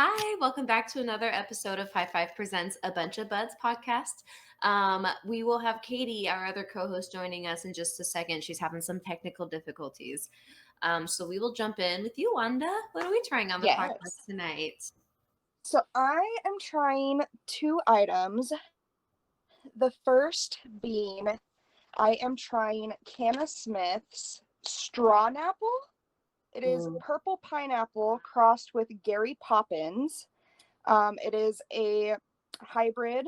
Hi, welcome back to another episode of High Five Presents A Bunch of Buds podcast. We will have Kaity, our other co-host, joining us in just a second. She's having some technical difficulties. So we will jump in with you, Wanda. What are we trying on the podcast tonight? So I am trying 2 items. The first being I am trying Cannasmith's Strawnapple. It is purple pineapple crossed with Gary Poppins. It is a hybrid.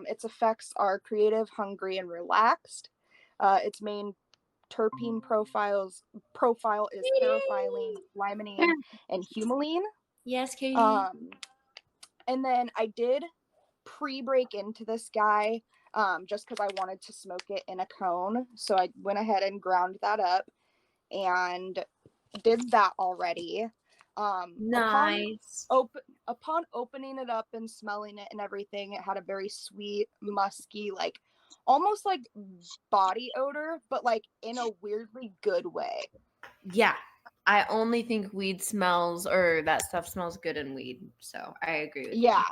Its effects are creative, hungry, and relaxed. Its main terpene profile is caryophyllene, limonene, and humulene. Yes, Kaity. And then I did pre-break into this guy just because I wanted to smoke it in a cone. So I went ahead and ground that up and did that already. Nice. Upon opening it up and smelling it and everything, it had a very sweet, musky, like almost like body odor, but like in a weirdly good way. Yeah. I only think weed smells, or that stuff smells good in weed. So I agree with you. Yeah.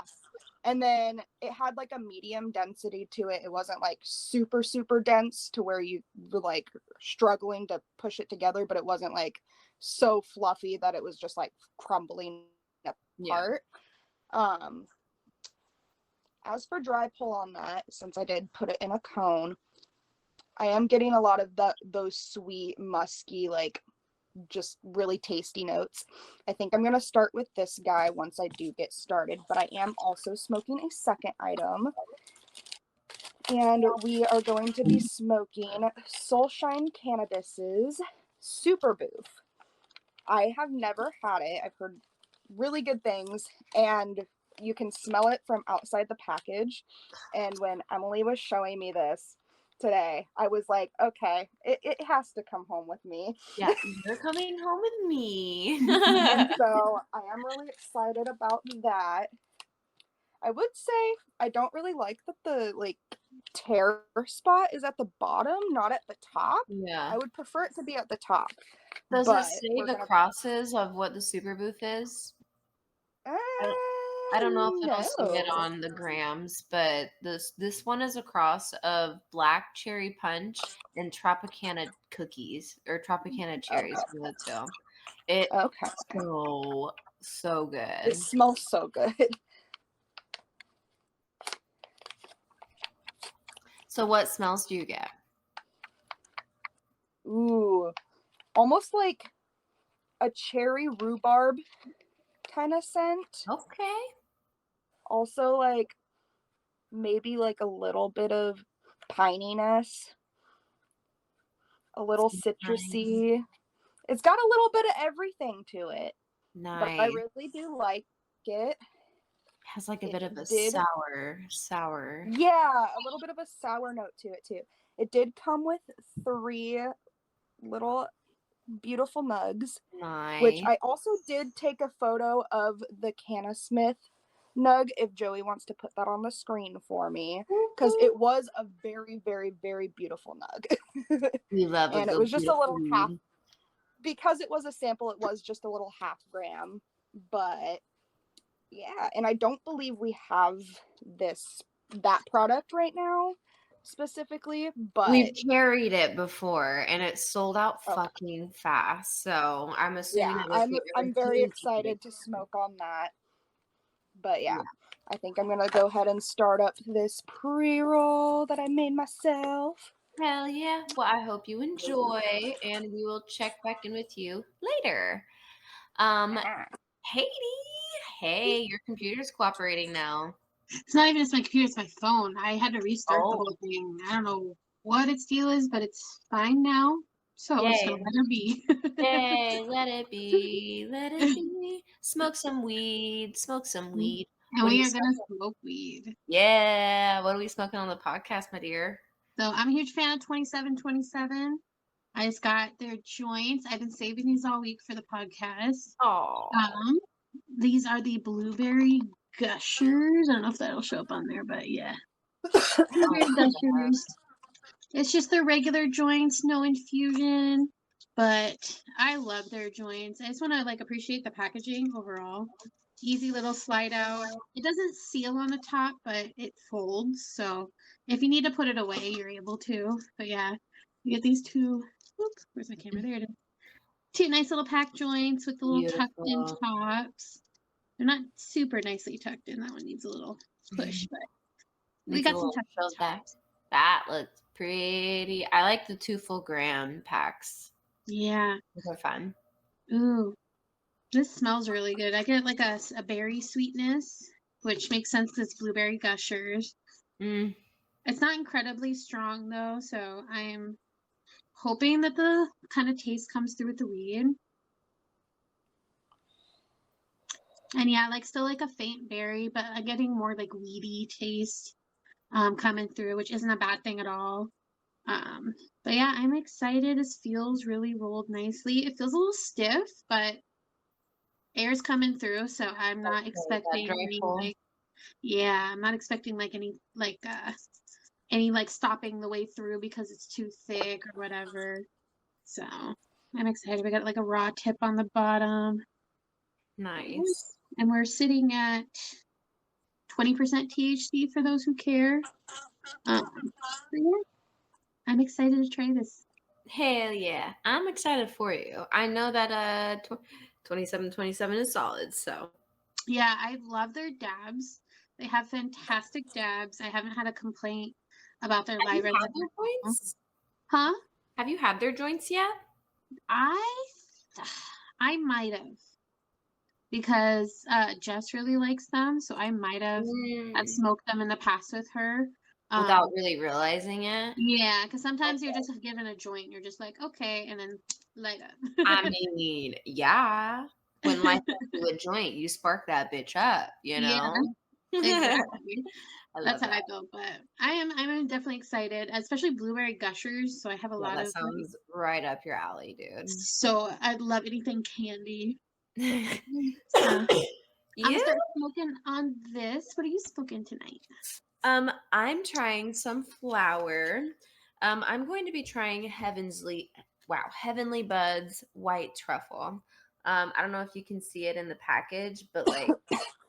And then it had like a medium density to it. It wasn't like super, super dense to where you were like struggling to push it together, but it wasn't like so fluffy that it was just like crumbling apart. Yeah. As for dry pull on that, since I did put it in a cone, I am getting a lot of those sweet, musky, like just really tasty notes. I think I'm going to start with this guy once I do get started, but I am also smoking a second item. And we are going to be smoking Soulshine Cannabis's SuperBoof. I have never had it. I've heard really good things, and you can smell it from outside the package. And when Emily was showing me this today, I was like, okay, it has to come home with me. Yeah, you're coming home with me. And so I am really excited about that. I would say I don't really like that the like tear spot is at the bottom, not at the top. Yeah. I would prefer it to be at the top. Does it say the crosses of what the SuperBoof is? I don't know if it'll say it on the grams, but this one is a cross of black cherry punch and Tropicana cookies or Tropicana cherries. Okay. It's so good. It smells so good. So what smells do you get? Ooh, almost like a cherry rhubarb kind of scent. Okay. Also, like maybe like a little bit of pininess, a little citrusy. Nice. It's got a little bit of everything to it. Nice. But I really do like it. Has like a bit of a sour. Yeah, a little bit of a sour note to it too. It did come with 3 little beautiful nugs, nice. Which I also did take a photo of the Cannasmith nug if Joey wants to put that on the screen for me, because it was a very, very, very beautiful nug. We love it. And it was just a little half, because it was a sample, it was just a little half gram, but yeah, and I don't believe we have that product right now specifically, but we've carried it before and it sold out fucking fast. So I'm assuming I'm very excited to smoke on that. But yeah, I think I'm gonna go ahead and start up this pre-roll that I made myself. Hell yeah. Well, I hope you enjoy, and we will check back in with you later. Kaity, hey, your computer's cooperating now. It's not even just my computer, it's my phone. I had to restart the whole thing. I don't know what its deal is, but it's fine now. So let it be. Yay, let it be. Let it be. Smoke some weed. And we are going to smoke weed. Yeah. What are we smoking on the podcast, my dear? So I'm a huge fan of 2727. I just got their joints. I've been saving these all week for the podcast. Oh. These are the blueberry Gushers. I don't know if that'll show up on there, but yeah. Blueberry Gushers. It's just their regular joints, no infusion. But I love their joints. I just want to appreciate the packaging overall. Easy little slide out. It doesn't seal on the top, but it folds. So if you need to put it away, you're able to. But yeah, you get these two. Oops, where's my camera? There it is. Two nice little pack joints with the little tucked in tops. They're not super nicely tucked in. That one needs a little push, but we got some tucked in tops. That looks pretty. I like the 2 full gram packs. Yeah. They're fun. Ooh. This smells really good. I get like a berry sweetness, which makes sense because it's blueberry gushers. It's not incredibly strong though, so I'm hoping that the kind of taste comes through with the weed. And yeah, like still like a faint berry, but I'm getting more like weedy taste coming through, which isn't a bad thing at all. But yeah, I'm excited. This feels really rolled nicely. It feels a little stiff, but air's coming through, so I'm not expecting any like, yeah, I'm not expecting like any like stopping the way through because it's too thick or whatever. So I'm excited. We got like a raw tip on the bottom. Nice. And we're sitting at 20% THC for those who care. Yeah, I'm excited to try this. Hell yeah. I'm excited for you. I know that 2727 is solid, so. Yeah, I love their dabs. They have fantastic dabs. I haven't had a complaint about their live resin. Have you had their joints? Huh? Have you had their joints yet? I might have. Because Jess really likes them, so I might have smoked them in the past with her. Without really realizing it? Yeah, because sometimes you're just given a joint, and you're just like, okay, and then light up. I mean, yeah. When life gives you a joint, you spark that bitch up, you know? Yeah, exactly. That's how I feel, but I'm definitely excited, especially blueberry gushers. So I have a lot that of sounds right up your alley, dude. So I love anything candy. Yeah. I'm gonna start smoking on this. What are you smoking tonight? I'm trying some flower. I'm going to be trying Heavenly Buds White Truffle. I don't know if you can see it in the package, but like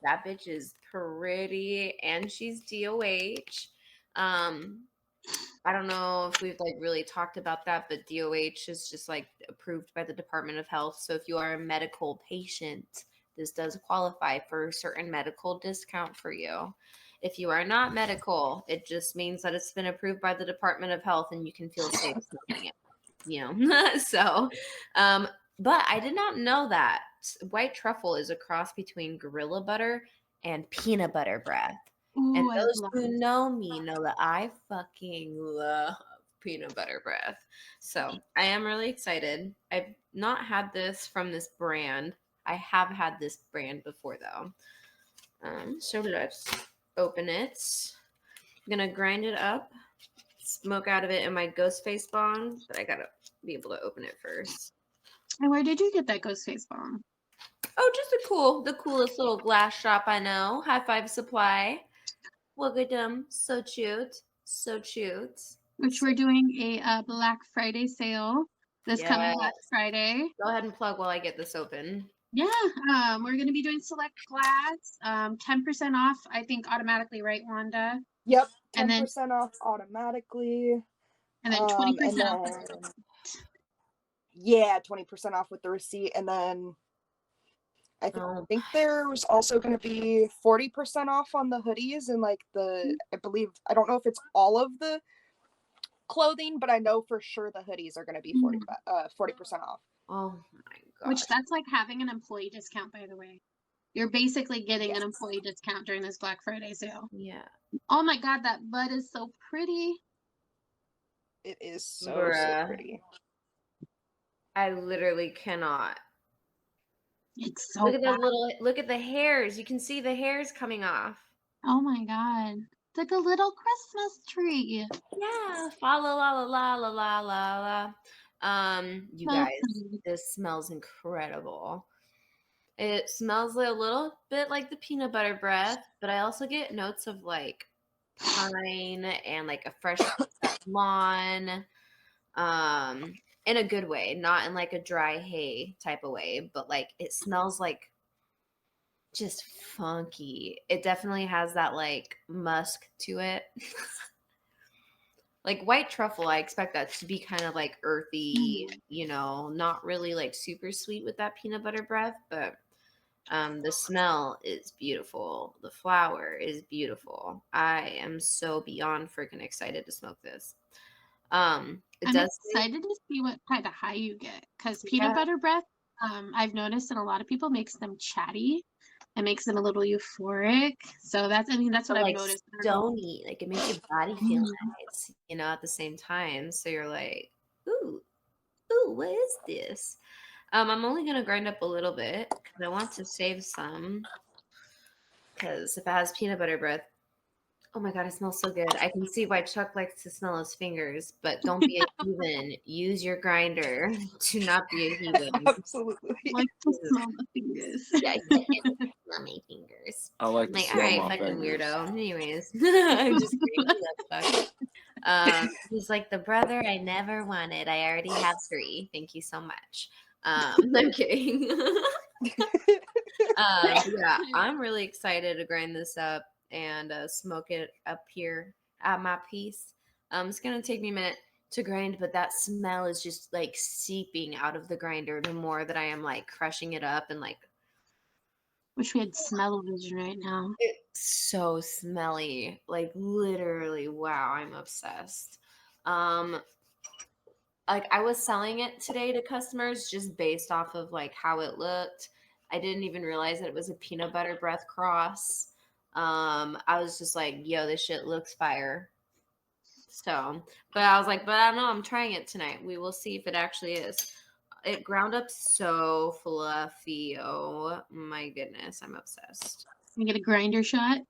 that bitch is pretty and she's DOH. I don't know if we've like really talked about that, but DOH is just like approved by the Department of Health. So if you are a medical patient, this does qualify for a certain medical discount for you. If you are not medical, it just means that it's been approved by the Department of Health and you can feel safe smoking it. You know, so, but I did not know that white truffle is a cross between gorilla butter and peanut butter breath. Ooh, And those who know me know that I fucking love peanut butter breath. So I am really excited. I've not had this from this brand. I have had this brand before though. So let's open it. I'm gonna grind it up, smoke out of it in my ghostface bong, but I gotta be able to open it first. And where did you get that ghostface bong? Oh, just the coolest little glass shop I know. High Five Supply. Look at them. So cute. So cute. Which we're doing a Black Friday sale this coming Black Friday. Go ahead and plug while I get this open. Yeah, we're going to be doing select glass, 10% off, I think automatically, right, Wanda? Yep, 10% off automatically. And then 20% off. Yeah, 20% off with the receipt. And then I think there was also going to be 40% off on the hoodies and like I believe, I don't know if it's all of the clothing, but I know for sure the hoodies are going to be 40% off. Oh my god. Which that's like having an employee discount, by the way. You're basically getting an employee discount during this Black Friday sale. Yeah. Oh my god, that bud is so pretty. It is so pretty. I literally cannot. It's so look at look at the hairs. You can see the hairs coming off. Oh my god. It's like a little Christmas tree. Yeah. Fa la la la la la la la. You guys, this smells incredible. It smells a little bit like the peanut butter breath, but I also get notes of like pine and like a fresh lawn. In a good way, not in like a dry hay type of way, but like it smells like just funky. It definitely has that like musk to it. Like white truffle, I expect that to be kind of like earthy, not really like super sweet with that peanut butter breath, but the smell is beautiful. The flower is beautiful. I am so beyond freaking excited to smoke this. I'm excited to see what kind of high you get, because peanut butter breath, I've noticed that a lot of people makes them chatty. It makes them a little euphoric. So that's what I've noticed. Stoney, like it makes your body feel nice, at the same time. So you're like, ooh, what is this? I'm only gonna grind up a little bit because I want to save some. Because if it has peanut butter breath, oh my god, it smells so good. I can see why Chuck likes to smell his fingers, but don't be a heathen. Use your grinder to not be a heathen. Absolutely. I like to smell the fingers. Yeah, smell my fingers. I like to smell my fucking fingers. Weirdo. Anyways, I'm just kidding. He's like the brother I never wanted. I already have 3. Thank you so much. I'm kidding. Yeah, I'm really excited to grind this up and smoke it up here at my piece. It's gonna take me a minute to grind, but that smell is just like seeping out of the grinder the more that I am like crushing it up and like. Wish we had smell-o-vision right now. It's so smelly, like literally. Wow, I'm obsessed. Like I was selling it today to customers just based off of like how it looked. I didn't even realize that it was a peanut butter breath cross. I was just like, yo, this shit looks fire. So, but I was like, but I don't know, I'm trying it tonight. We will see if it actually is. It ground up so fluffy. Oh my goodness, I'm obsessed. You get a grinder shot?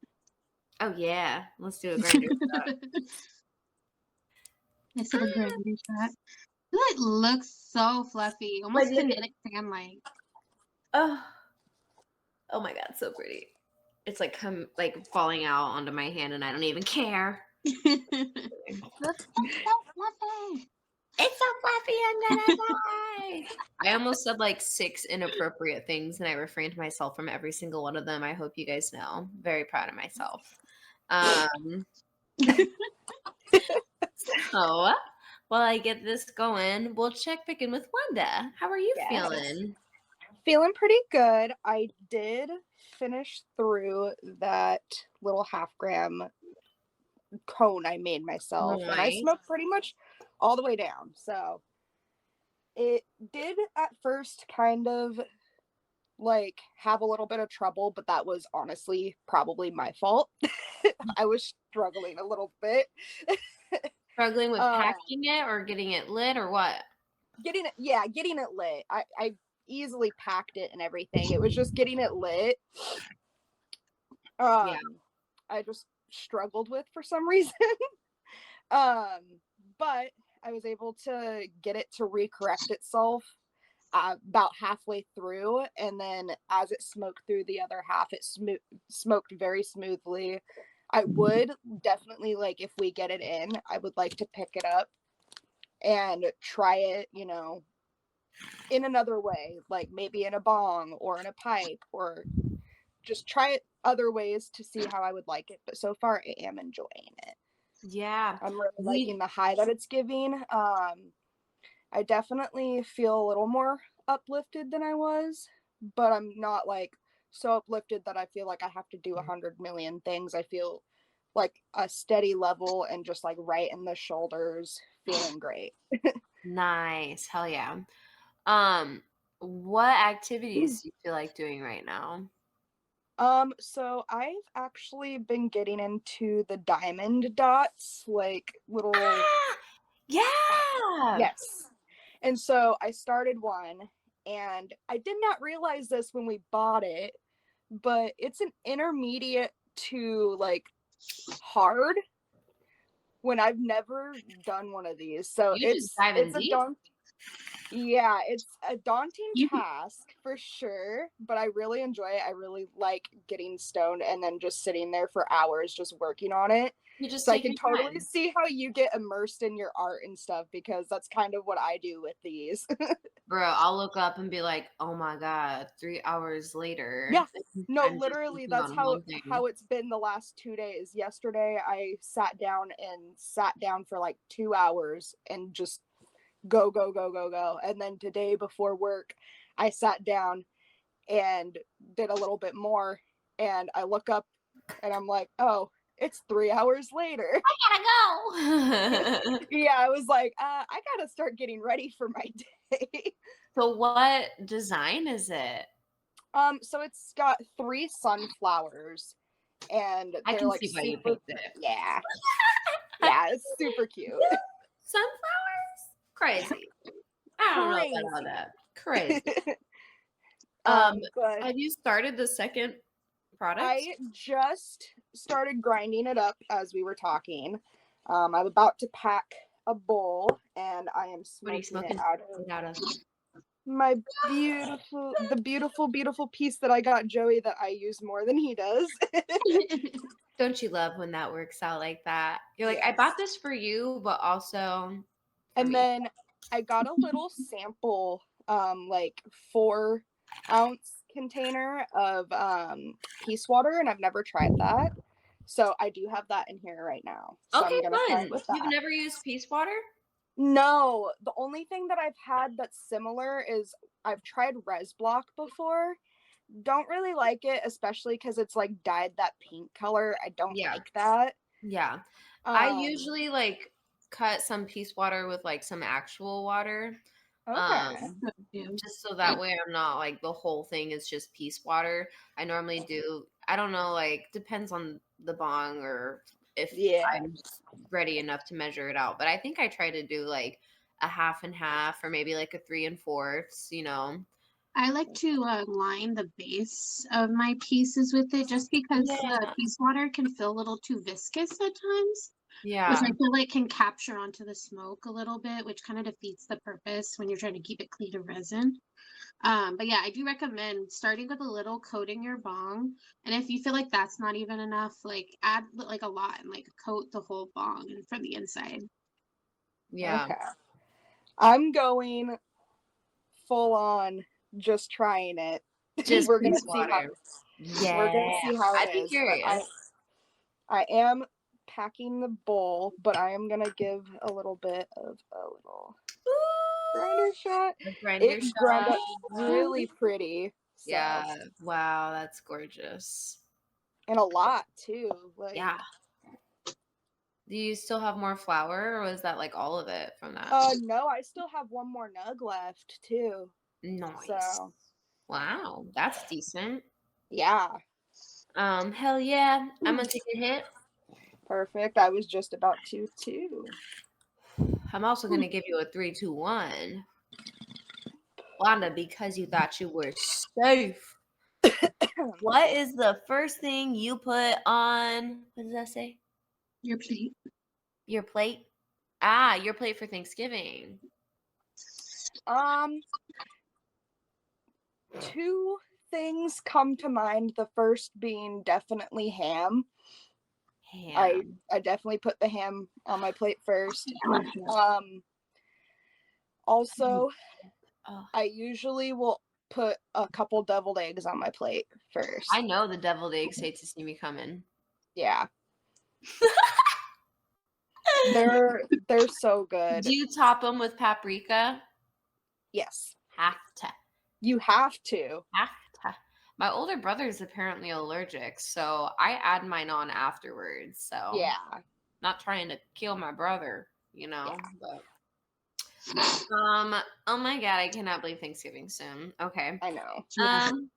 Oh yeah, let's do a grinder shot. I said a grinder shot. It looks so fluffy, almost kinetic fan-like. Oh my god, so pretty. It's like falling out onto my hand, and I don't even care. Looks so fluffy. It's so fluffy, I'm gonna die. I almost said like 6 inappropriate things, and I refrained myself from every single one of them. I hope you guys know. Very proud of myself. So while I get this going, we'll check back in with Wanda. How are you feeling? Feeling pretty good. I did finish through that little 1/2 gram cone I made myself, and I smoked pretty much all the way down. So it did at first kind of like have a little bit of trouble, but that was honestly probably my fault. I was struggling a little bit. Struggling with packing it or getting it lit or what? Getting it lit. I easily packed it and everything. It was just getting it lit. I just struggled with for some reason. But I was able to get it to recorrect itself about halfway through, and then as it smoked through the other half, it smoked very smoothly. I would definitely, like, if we get it in, I would like to pick it up and try it, in another way, like maybe in a bong or in a pipe, or just try it other ways to see how I would like it. But so far I am enjoying it. Yeah, I'm really liking the high that it's giving. I definitely feel a little more uplifted than I was, but I'm not like so uplifted that I feel like I have to do 100 million things. I feel like a steady level and just like right in the shoulders, feeling great. Nice. Hell yeah. What activities do you feel like doing right now? So I've actually been getting into the diamond dots, like little yeah. Yes. And so I started one, and I did not realize this when we bought it, but it's an intermediate to like hard when I've never done one of these. So it's a daunting task for sure, but I really enjoy it. I really like getting stoned and then just sitting there for hours just working on it. You just So I take can your totally time. see how you get immersed in your art and stuff, because that's kind of what I do with these. Bro, I'll look up and be like, oh my God, 3 hours later. Yeah. No, I'm just literally, working that's on how one thing. it's been the last 2 days. Yesterday, I sat down for like 2 hours and just go, go, go, go, go. And then today before work, I sat down and did a little bit more. And I look up and I'm like, oh, it's 3 hours later. I gotta go. Yeah, I was like, I gotta start getting ready for my day. So what design is it? So it's got 3 sunflowers, and I they're can like see why you super. picked it. Yeah, yeah, it's super cute. Sunflowers? Crazy. I don't know about all that. Crazy. But Have you started the second product? I just started grinding it up as we were talking. I'm about to pack a bowl, and I am What are you smoking smoking it out of out of? my beautiful piece that I got Joey, that I use more than he does. Don't you love when that works out like that? You're like, I Yes. bought this for you, but also for And me. then I got a little sample, like 4-ounce container of PieceWater, and I've never tried that. So I do have that in here right now. So Okay, I'm gonna try fun. it with You've that. never used PieceWater? No, the only thing that I've had that's similar is I've tried Res Block before. Don't really like it, especially because it's like dyed that pink color. I don't Yeah. like that. Yeah. I usually like cut some PieceWater with like some actual water. Okay. Just so that way I'm not like the whole thing is just PieceWater. I normally do, I don't know, like depends on the bong or if I'm ready enough to measure it out. But I think I try to do like a half and half or maybe like a 3 4/4, you know. I like to line the base of my pieces with it, just because the PieceWater can feel a little too viscous at times. Yeah. Which I feel like can capture onto the smoke a little bit, which kind of defeats the purpose when you're trying to keep it clean of resin. But yeah, I do recommend starting with a little, coating your bong. And if you feel like that's not even enough, like add like a lot and like coat the whole bong and from the inside. Yeah. Okay. I'm going full on, just trying it. Just we're gonna see PieceWater. how we're gonna see how I'd it be is. curious. I am packing the bowl, but I am gonna give a little bit of a little grinder shot. It ground up really pretty. So. Yeah. Wow, that's gorgeous. And a lot too. Like, Yeah. Do you still have more flour, or was that like all of it from that? No, I still have one more nug left too. Nice. So. Wow, that's decent. Yeah. Hell yeah. I'm gonna take a hit. Perfect. I was just about to too. I'm also gonna give you a 3, 2, 1. Wanda, because you thought you were safe. What is the first thing you put on? What does that say? Your plate. Your plate? Ah, your plate for Thanksgiving. 2 things come to mind. The first being definitely ham. I definitely put the ham on my plate first. Also, I usually will put a couple deviled eggs on my plate first. I know the deviled eggs hate to see me coming. Yeah. They're so good. Do you top them with paprika? Yes. Have to. You have to. Have to. My older brother's apparently allergic, so I add mine on afterwards. So yeah, not trying to kill my brother, you know. Yeah. But oh my god, I cannot believe Thanksgiving's soon. Okay. I know.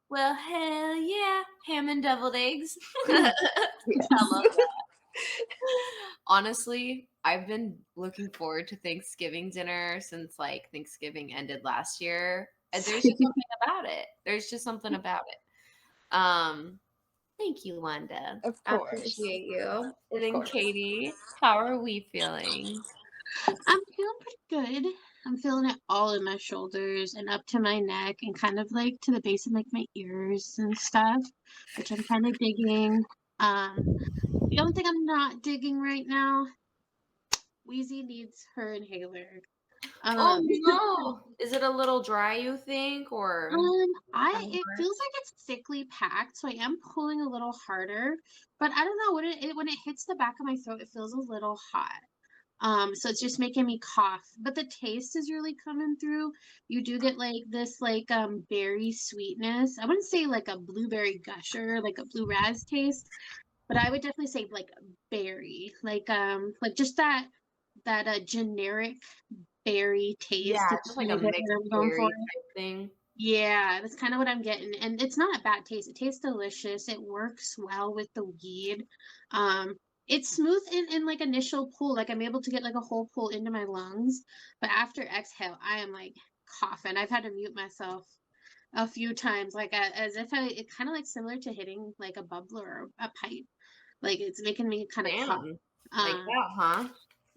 Well, hell yeah, ham and deviled eggs. Yeah. I love that. Honestly, I've been looking forward to Thanksgiving dinner since like Thanksgiving ended last year. And there's just something about it. There's just something about it. Thank you, Wanda. Of I course. appreciate you. And then course. Katie, how are we feeling? I'm feeling pretty good. I'm feeling it all in my shoulders and up to my neck and kind of like to the base of like my ears and stuff, which I'm kind of digging. The only thing I'm not digging right now, Wheezy needs her inhaler. Oh no! Is it a little dry, you think, or? It feels like it's thickly packed, so I am pulling a little harder. But I don't know when it hits the back of my throat, it feels a little hot. So it's just making me cough. But the taste is really coming through. You do get like this berry sweetness. I wouldn't say like a blueberry gusher, like a blue raz taste, but I would definitely say like berry, like just that generic berry taste. Yeah, It's just like a really good mixed what I'm going berry for. type thing. Yeah, that's kind of what I'm getting. And it's not a bad taste. It tastes delicious. It works well with the weed. Um, it's smooth in like initial pull. Like I'm able to get like a whole pull into my lungs. But after exhale, I am like coughing. I've had to mute myself a few times, like as if it kind of like similar to hitting like a bubbler or a pipe. Like it's making me kind of cough. Damn. Like that, huh?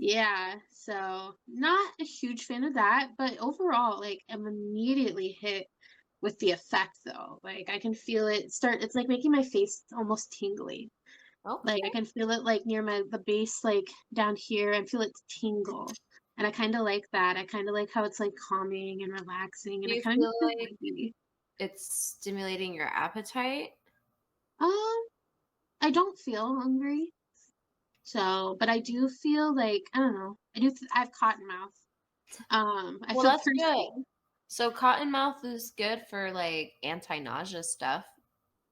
Yeah, so not a huge fan of that, but overall, like I'm immediately hit with the effect though. Like I can feel it start, it's like making my face almost tingly. Okay. Like I can feel it like near the base, like down here, and feel it tingle. And I kind of like that. I kind of like how it's like calming and relaxing, Do and I you kind feel of like it's stimulating your appetite? I don't feel hungry. So, but I do feel like I don't know. I have cotton mouth. I Well, feel that's thirsty. good. So cottonmouth is good for like anti-nausea stuff.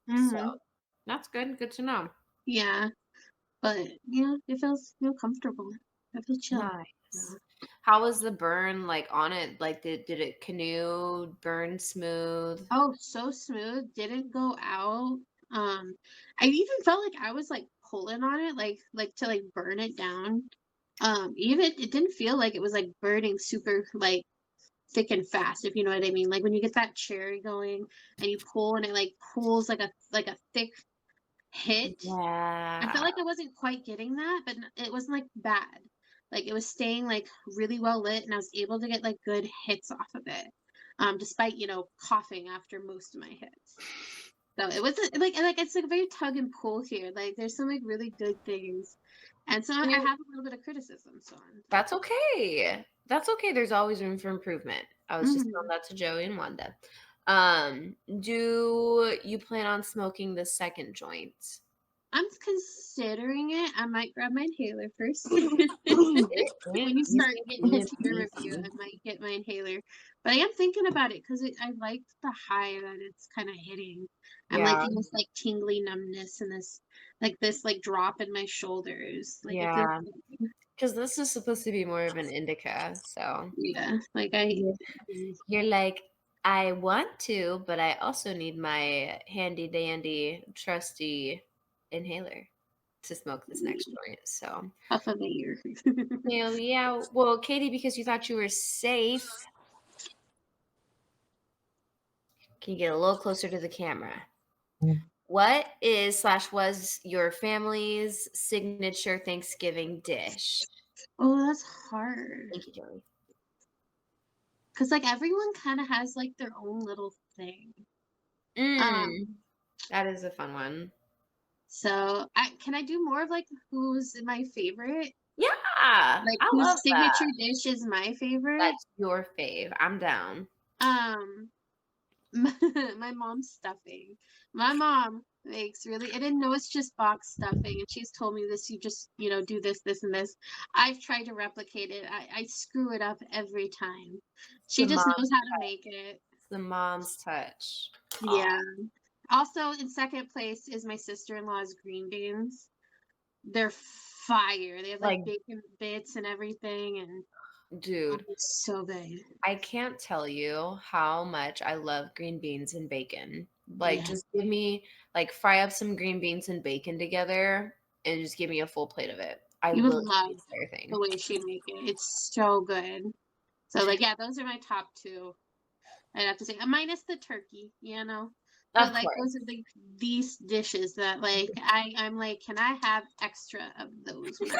So Mm-hmm. that's good. Good to know. Yeah, but yeah, it feels comfortable. I feel chill. Nice. How was the burn like on it? Like did it canoe burn smooth? Oh, so smooth. Didn't go out. I even felt like I was like pulling on it, like to like burn it down. Even it didn't feel like it was like burning super like thick and fast, if you know what I mean. Like when you get that cherry going and you pull and it like pulls like a thick hit. I felt Yeah. like I wasn't quite getting that, but it wasn't like bad. Like it was staying like really well lit, and I was able to get like good hits off of it, despite coughing after most of my hits. So it was like it's like a very tug and pull here. Like there's some like really good things, and so I have a little bit of criticism. So That's okay. That's okay. There's always room for improvement. I was just telling that to Joey and Wanda. Do you plan on smoking the second joint? I'm considering it. I might grab my inhaler first. When you start getting into your review, I might get my inhaler. But I am thinking about it because I like the high that it's kind of hitting. I'm liking this like tingly numbness and this like drop in my shoulders. Like it feels good. Because this is supposed to be more of an indica, so Yeah, like you're like, I want to, but I also need my handy dandy trusty inhaler to smoke this next joint. So puff of the ear. yeah. Well, Katie, because you thought you were safe, can you get a little closer to the camera? What is / was your family's signature Thanksgiving dish? Oh, that's hard. Thank you, Joey. Because like everyone kind of has like their own little thing. That is a fun one. So can I do more of like who's my favorite? Yeah, Like I whose love signature that. dish is my favorite? That's your fave. I'm down. My mom's stuffing. My mom makes really, I didn't know it's just box stuffing, and she's told me this, you just, do this, this, and this. I've tried to replicate it. I screw it up every time. She just knows how to make it. It's the mom's touch. Yeah. Also, in second place is my sister-in-law's green beans. They're fire. They have like bacon bits and everything, and dude, it's so good. I can't tell you how much I love green beans and bacon. Like, just give me fry up some green beans and bacon together, and just give me a full plate of it. You would love the way she make it. It's so good. So those are my top two. I'd have to say, minus the turkey, But those are these dishes that I'm like, can I have extra of those? Little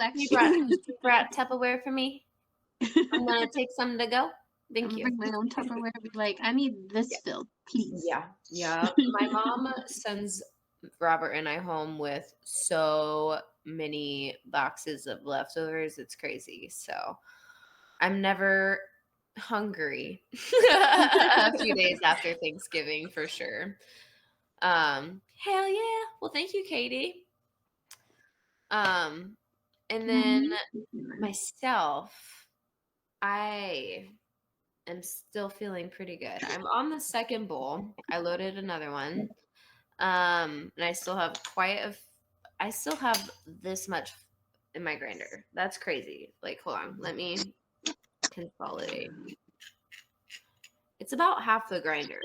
extra. You brought Tupperware for me? I'm gonna take some to go. Thank you. Bring my own Tupperware. I need this filled, please. Yeah. My mom sends Robert and I home with so many boxes of leftovers. It's crazy. So I'm never hungry a few days after Thanksgiving for sure. Hell yeah. Well, thank you, Katie. And then myself, I am still feeling pretty good. I'm on the second bowl. I loaded another one. And I still have I still have this much in my grinder. That's crazy. Like, hold on. Let me consolidate. It's about half the grinder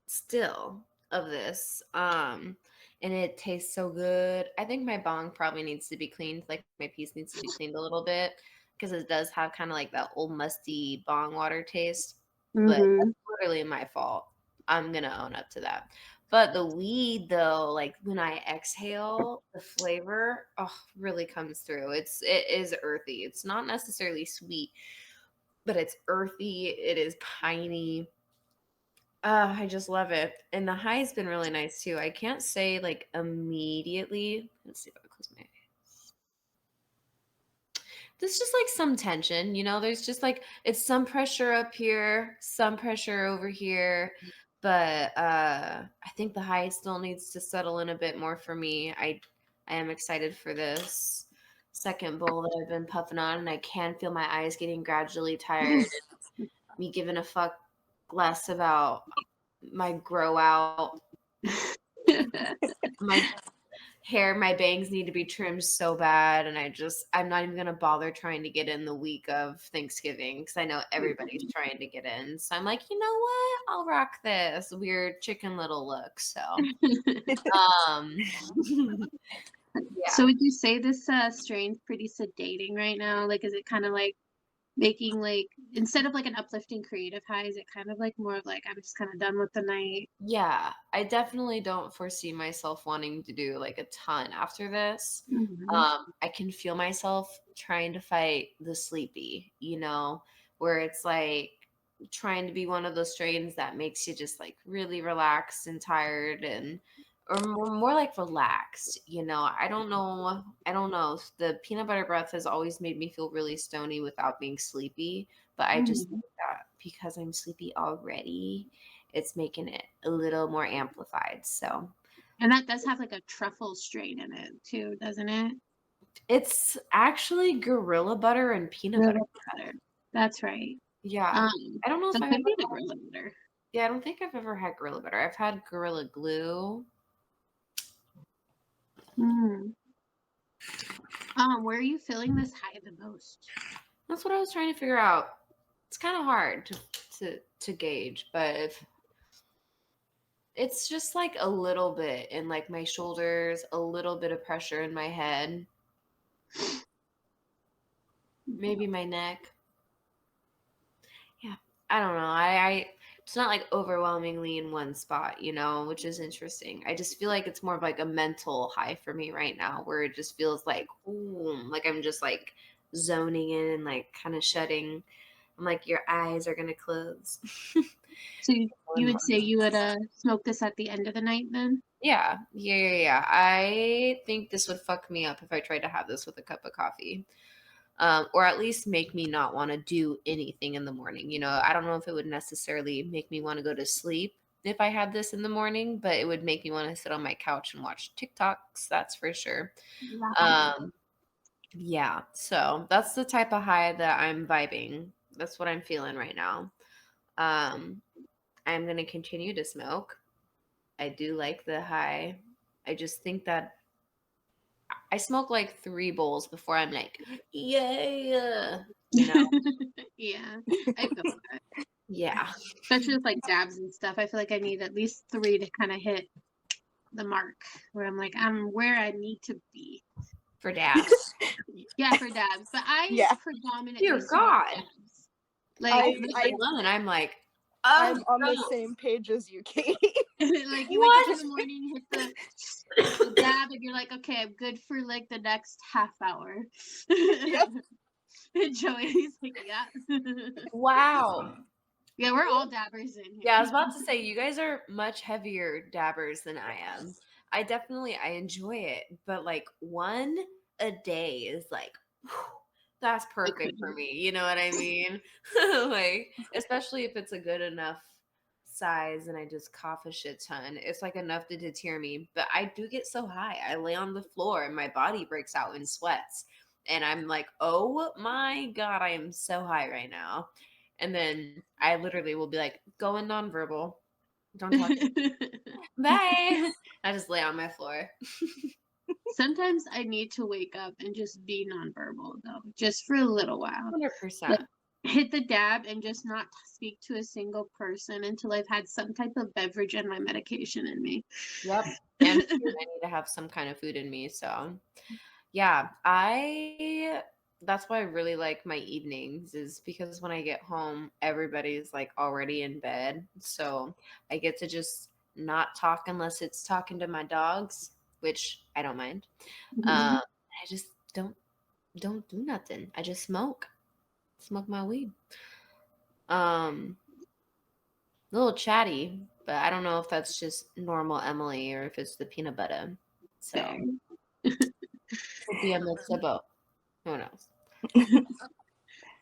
still of this. And it tastes so good. I think my bong probably needs to be cleaned. Like my piece needs to be cleaned a little bit because it does have kind of like that old musty bong water taste. But that's literally my fault. I'm gonna own up to that. But the weed though, like when I exhale, the flavor really comes through. It is earthy. It's not necessarily sweet, but it's earthy. It is piney. I just love it. And the high's been really nice too. I can't say like immediately. Let's see if I close my eyes. There's just like some tension, there's just like it's some pressure up here, some pressure over here. But I think the high still needs to settle in a bit more for me. I am excited for this second bowl that I've been puffing on, and I can feel my eyes getting gradually tired and me giving a fuck less about my grow out. My hair, my bangs need to be trimmed so bad, and I'm not even gonna bother trying to get in the week of Thanksgiving because I know everybody's trying to get in. So I'm like, you know what? I'll rock this weird Chicken Little look. So yeah. So would you say this strain's pretty sedating right now? Like, is it kind of like making like, instead of like an uplifting creative high, is it kind of like more of like I'm just kind of done with the night? Yeah, I definitely don't foresee myself wanting to do like a ton after this. I can feel myself trying to fight the sleepy, where it's like trying to be one of those strains that makes you just like really relaxed and tired or more like relaxed, I don't know. The peanut butter breath has always made me feel really stony without being sleepy, but I just think that because I'm sleepy already, it's making it a little more amplified. So, and that does have like a truffle strain in it too, doesn't it? It's actually gorilla butter and peanut butter. That's right. Yeah. I don't know if I've ever had gorilla butter. Yeah, I don't think I've ever had gorilla butter. I've had gorilla glue. Where are you feeling this high the most? That's what I was trying to figure out. It's kind of hard to gauge, but it's just like a little bit in like my shoulders, a little bit of pressure in my head, maybe my neck. Yeah, I don't know. It's not like overwhelmingly in one spot, which is interesting. I just feel like it's more of like a mental high for me right now, where it just feels like, ooh, like I'm just like zoning in and like kind of shutting. I'm like, your eyes are gonna close. So you would say you would smoke this at the end of the night then? Yeah. I think this would fuck me up if I tried to have this with a cup of coffee. Or at least make me not want to do anything in the morning. I don't know if it would necessarily make me want to go to sleep if I had this in the morning, but it would make me want to sit on my couch and watch TikToks. That's for sure. Yeah. So that's the type of high that I'm vibing. That's what I'm feeling right now. I'm going to continue to smoke. I do like the high. I just think that I smoke like 3 bowls before I'm like, yeah, Yeah, I feel that. Yeah. Especially with like dabs and stuff. I feel like I need at least 3 to kind of hit the mark where I'm like, I'm where I need to be. For dabs. Yeah, for dabs. But I predominantly Dear God. dabs. Like I'm like, I'm on the same page as you, Katie. Like you wake up in the morning, hit the dab, and you're like, okay, I'm good for like the next half hour. Yep. And Joey's like, yeah. Wow. Yeah, we're all dabbers in here. Yeah, I was about to say, you guys are much heavier dabbers than I am. I enjoy it, but like one a day is like, whew, that's perfect for me. You know what I mean? Like, especially if it's a good enough size and I just cough a shit ton. It's like enough to deter me. But I do get so high. I lay on the floor and my body breaks out in sweats. And I'm like, oh my God, I am so high right now. And then I literally will be like, going nonverbal. Don't talk. Bye. I just lay on my floor. Sometimes I need to wake up and just be nonverbal though, just for a little while. 100%. Like, hit the dab and just not speak to a single person until I've had some type of beverage and my medication in me. Yep. And food, I need to have some kind of food in me. So yeah, that's why I really like my evenings, is because when I get home, everybody's like already in bed. So I get to just not talk unless it's talking to my dogs, which I don't mind. I just don't do nothing. I just smoke my weed. A little chatty, but I don't know if that's just normal Emily or if it's the peanut butter. So could be a mix of both. Who knows? I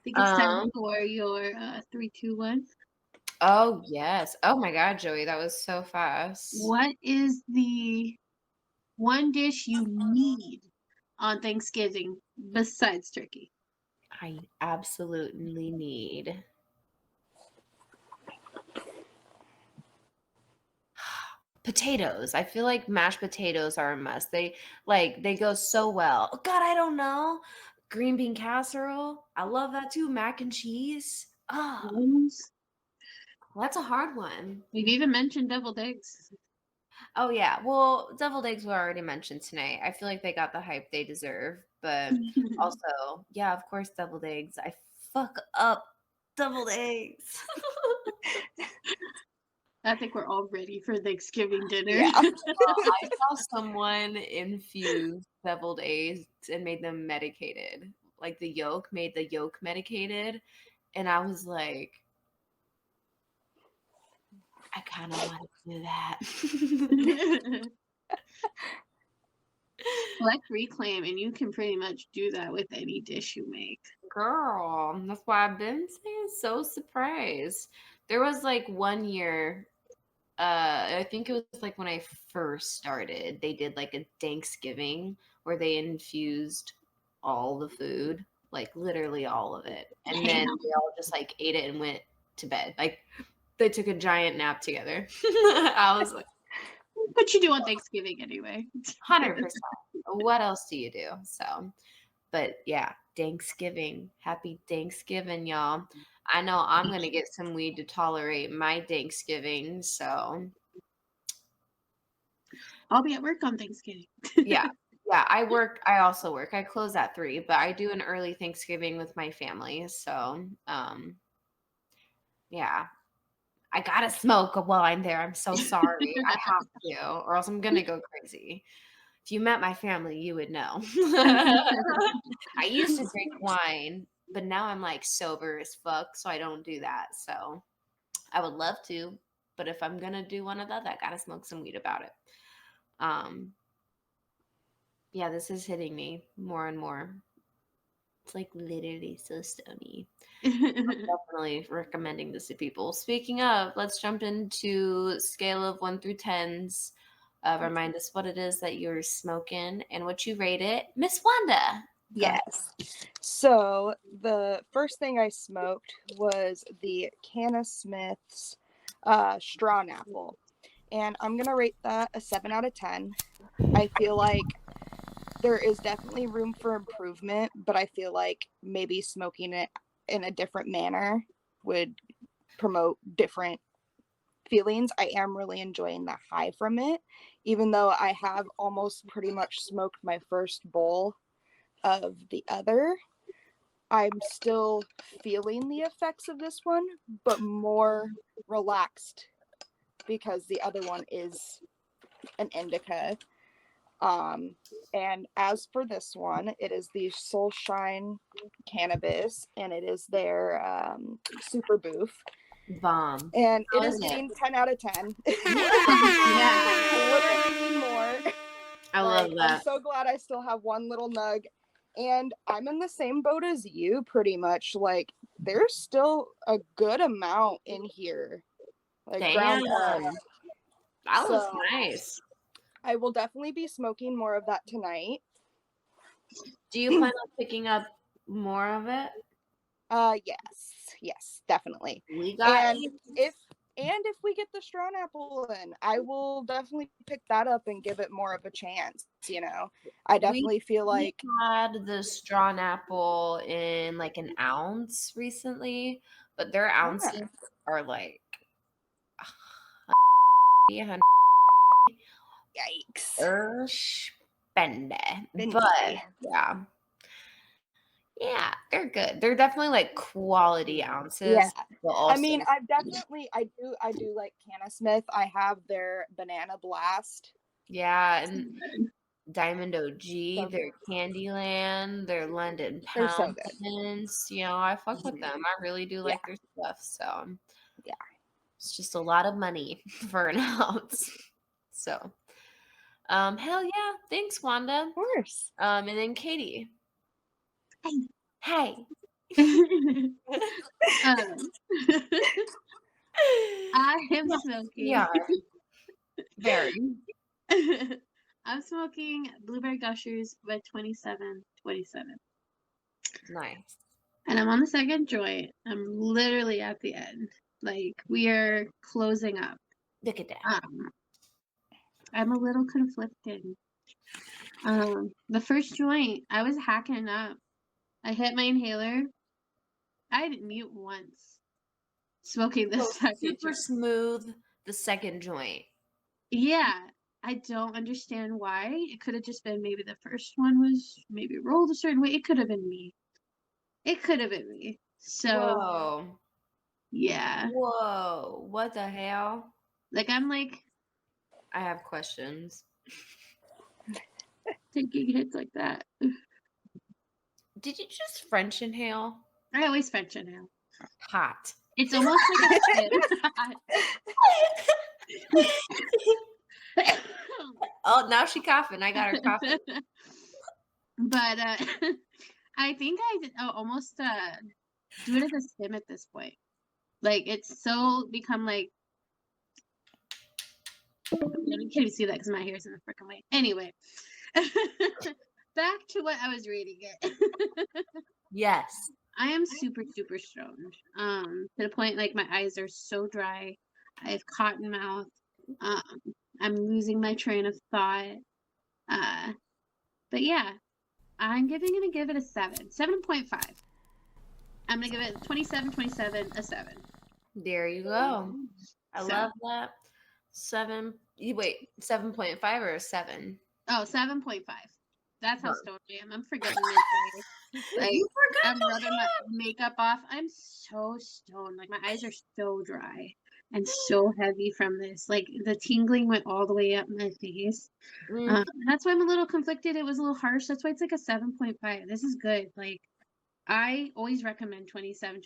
think it's time for your 3, 2, 1. Oh yes. Oh my God, Joey, that was so fast. What is the one dish you need on Thanksgiving besides turkey? I absolutely need potatoes. I feel like mashed potatoes are a must. They go so well. Oh God, I don't know. Green bean casserole. I love that too. Mac and cheese. Oh, that's a hard one. We've even mentioned deviled eggs. Oh yeah. Well, deviled eggs were already mentioned tonight. I feel like they got the hype they deserve. But also, yeah, of course, deviled eggs. I fuck up deviled eggs. I think we're all ready for Thanksgiving dinner. Yeah. I saw someone infuse deviled eggs and made them medicated. Like the yolk, made the yolk medicated. And I was like, I kind of want to do that. Select reclaim, and you can pretty much do that with any dish you make. Girl, that's why I've been saying so surprised. There was like one year, I think it was like when I first started, they did like a Thanksgiving where they infused all the food, like literally all of it. And then we all just like ate it and went to bed. Like they took a giant nap together. I was like, what you do on Thanksgiving anyway? 100%. What else do you do? So, but yeah, Thanksgiving. Happy Thanksgiving, y'all. I know I'm going to get some weed to tolerate my Thanksgiving. So, I'll be at work on Thanksgiving. yeah. Yeah, I also work. I close at 3, but I do an early Thanksgiving with my family. So, yeah. I gotta smoke while I'm there. I'm so sorry. I have to, or else I'm gonna go crazy. If you met my family, you would know. I used to drink wine, but now I'm like sober as fuck, so I don't do that. So I would love to, but if I'm gonna do one of that, I gotta smoke some weed about it. Yeah, this is hitting me more and more. It's like literally so stony. I'm definitely recommending this to people. Speaking of, let's jump into scale of 1 through 10s. Remind us what it is that you're smoking and what you rate it. Miss Wanda. Yes. So the first thing I smoked was the Cannasmith's Strawnapple. And I'm going to rate that a 7 out of 10. I feel like there is definitely room for improvement, but I feel like maybe smoking it in a different manner would promote different feelings. I am really enjoying the high from it, even though I have almost pretty much smoked my first bowl of the other. I'm still feeling the effects of this one, but more relaxed because the other one is an indica. And as for this one, it is the Soulshine cannabis, and it is their SuperBoof. Bomb. And How it is is getting 10 out of 10. Yeah. Literally need more. I love that. I'm so glad I still have one little nug. And I'm in the same boat as you, pretty much. Like, there's still a good amount in here. Like, ground up. That was So, nice. I will definitely be smoking more of that tonight. Do you plan on picking up more of it? Yes, definitely. We got And if we get the Strawnapple in, I will definitely pick that up and give it more of a chance. I definitely feel like we had the Strawnapple in like an ounce recently, but their ounces are like yikes. spende. But yeah, they're good. They're definitely like quality ounces. Yeah. Also, I mean, I do like Cannasmith. I have their Banana Blast. Yeah, and Diamond OG, their Candyland, their London They're so good. Pounds. I fuck with them. I really do like their stuff. So yeah, it's just a lot of money for an ounce. So, hell yeah, thanks, Wanda. Of course. And then Kaity. Hey. I am smoking. Yeah. Very. I'm smoking Blueberry Gushers by 2727. Nice. And I'm on the second joint. I'm literally at the end. Like, we are closing up. Look at that. I'm a little conflicted. The first joint, I was hacking up. I hit my inhaler. I didn't mute once. Smoking the second super smooth, the second joint. Yeah. I don't understand why. It could have just been maybe the first one was maybe rolled a certain way. It could have been me. So, whoa. Yeah. Whoa. What the hell? Like, I'm like, I have questions. Taking hits like that. Did you just French inhale? I always French inhale. Hot. It's almost like a spit. Oh, now she coughing. I got her coughing. But I think I did, almost do it as a stim at this point. Like, it's so become like, I can't even see that because my hair's in the freaking way. Anyway, back to what I was reading it. Yes. I am super, super stoned. To the point like my eyes are so dry. I have cotton mouth. I'm losing my train of thought. But yeah, I'm gonna give it a 7.5. I'm gonna give it 27 a 7. There you go. I love that. 7.5 or a 7? Oh, 7.5. That's how stoned I am. I'm forgetting my like, you forgot I'm rubbing my makeup off. I'm so stoned. Like, my eyes are so dry and so heavy from this. Like, the tingling went all the way up my face. That's why I'm a little conflicted. It was a little harsh. That's why it's like a 7.5. This is good. Like, I always recommend 27.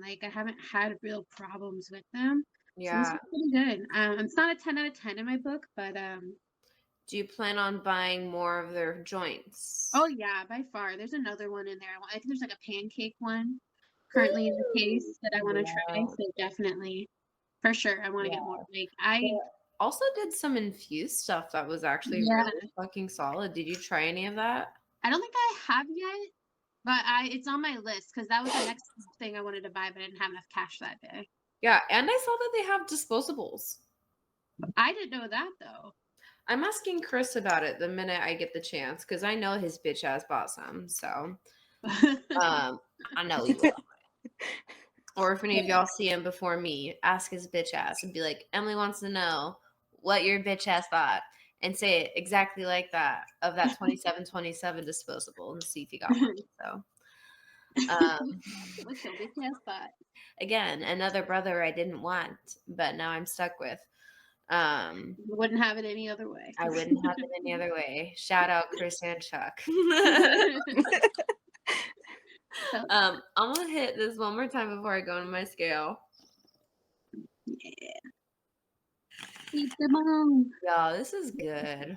Like, I haven't had real problems with them. Yeah. So this is pretty good. It's not a 10 out of 10 in my book, but do you plan on buying more of their joints? Oh yeah, by far. There's another one in there. I think there's like a pancake one currently in the case that I want to try. So definitely, for sure, I want to get more. Like, I also did some infused stuff that was actually really fucking solid. Did you try any of that? I don't think I have yet, but it's on my list because that was the next thing I wanted to buy, but I didn't have enough cash that day. Yeah, and I saw that they have disposables. I didn't know that though. I'm asking Chris about it the minute I get the chance because I know his bitch ass bought some. So, I know he will. Or if any of y'all see him before me, ask his bitch ass and be like, Emily wants to know what your bitch ass bought, and say it exactly like that of that 27 disposable and see if you got one. So, what's your bitch ass bought? Again, another brother I didn't want, but now I'm stuck with. Wouldn't have it any other way. I wouldn't have it any other way. Shout out Chris and Chuck. I'm gonna hit this one more time before I go into my scale. Eat them all. Y'all, this is good.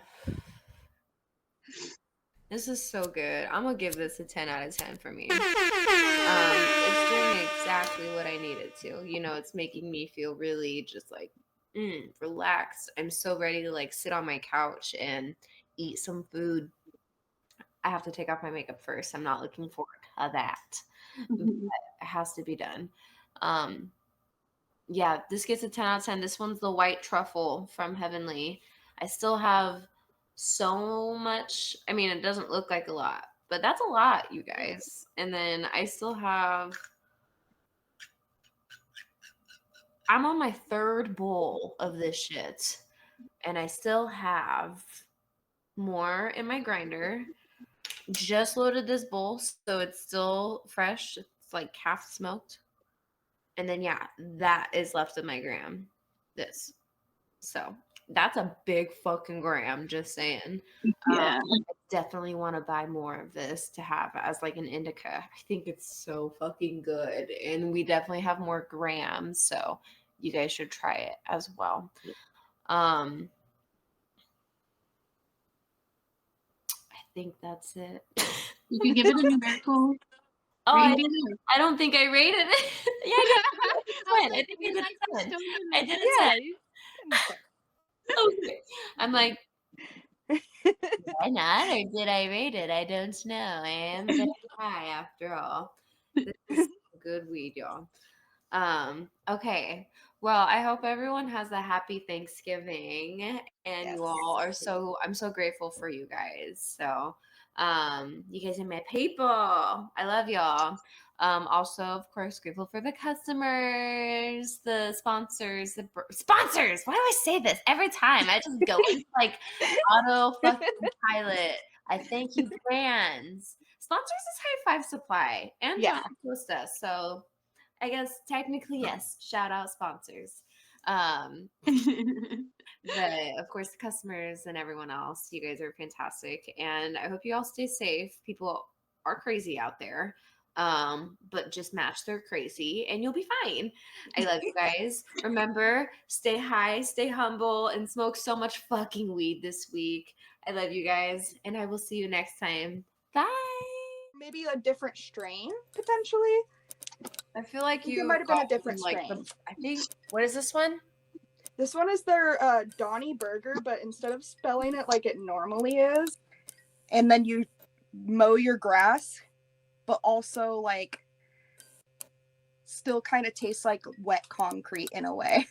This is so good. I'm gonna give this a 10 out of 10 for me. It's doing exactly what I need it to. You know, it's making me feel really just like relaxed. I'm so ready to like sit on my couch and eat some food. I have to take off my makeup first. I'm not looking forward to that. But it has to be done. Yeah, this gets a 10 out of 10. This one's the white truffle from Heavenly. I still have so much. I mean, it doesn't look like a lot, but that's a lot, you guys. And then I still have, I'm on my third bowl of this shit, and I still have more in my grinder. Just loaded this bowl, so it's still fresh. It's like half smoked. And then, yeah, that is left of my gram. This. So that's a big fucking gram, just saying. Yeah. I definitely want to buy more of this to have as like an indica. I think it's so fucking good. And we definitely have more grams, so you guys should try it as well. I think that's it. You can give it a numerical. Oh, I don't think I rated it. Yeah, I did. I think I did a 10. I did a 10. Okay. I'm like, why not? Or did I rate it? I don't know. I am very high after all. This is good weed, y'all. Okay. Well, I hope everyone has a happy Thanksgiving, and you all are I'm so grateful for you guys. So, you guys are my people. I love y'all. Also, of course, grateful for the customers, the sponsors, sponsors. Why do I say this every time? I just go into like auto fucking pilot. I thank you, brands. Sponsors is High Five Supply and John Costa. So I guess technically, yes. Shout out sponsors. But of course, the customers and everyone else, you guys are fantastic. And I hope you all stay safe. People are crazy out there. But just match their crazy and you'll be fine. I love you guys. Remember, stay high, stay humble, and smoke so much fucking weed this week. I love you guys, and I will see you next time. Bye. Maybe a different strain, potentially. I feel like it might have been a different strain. I think, what is this one? This one is their Donnie Burger, but instead of spelling it like it normally is, and then you mow your grass, but also like still kind of tastes like wet concrete in a way.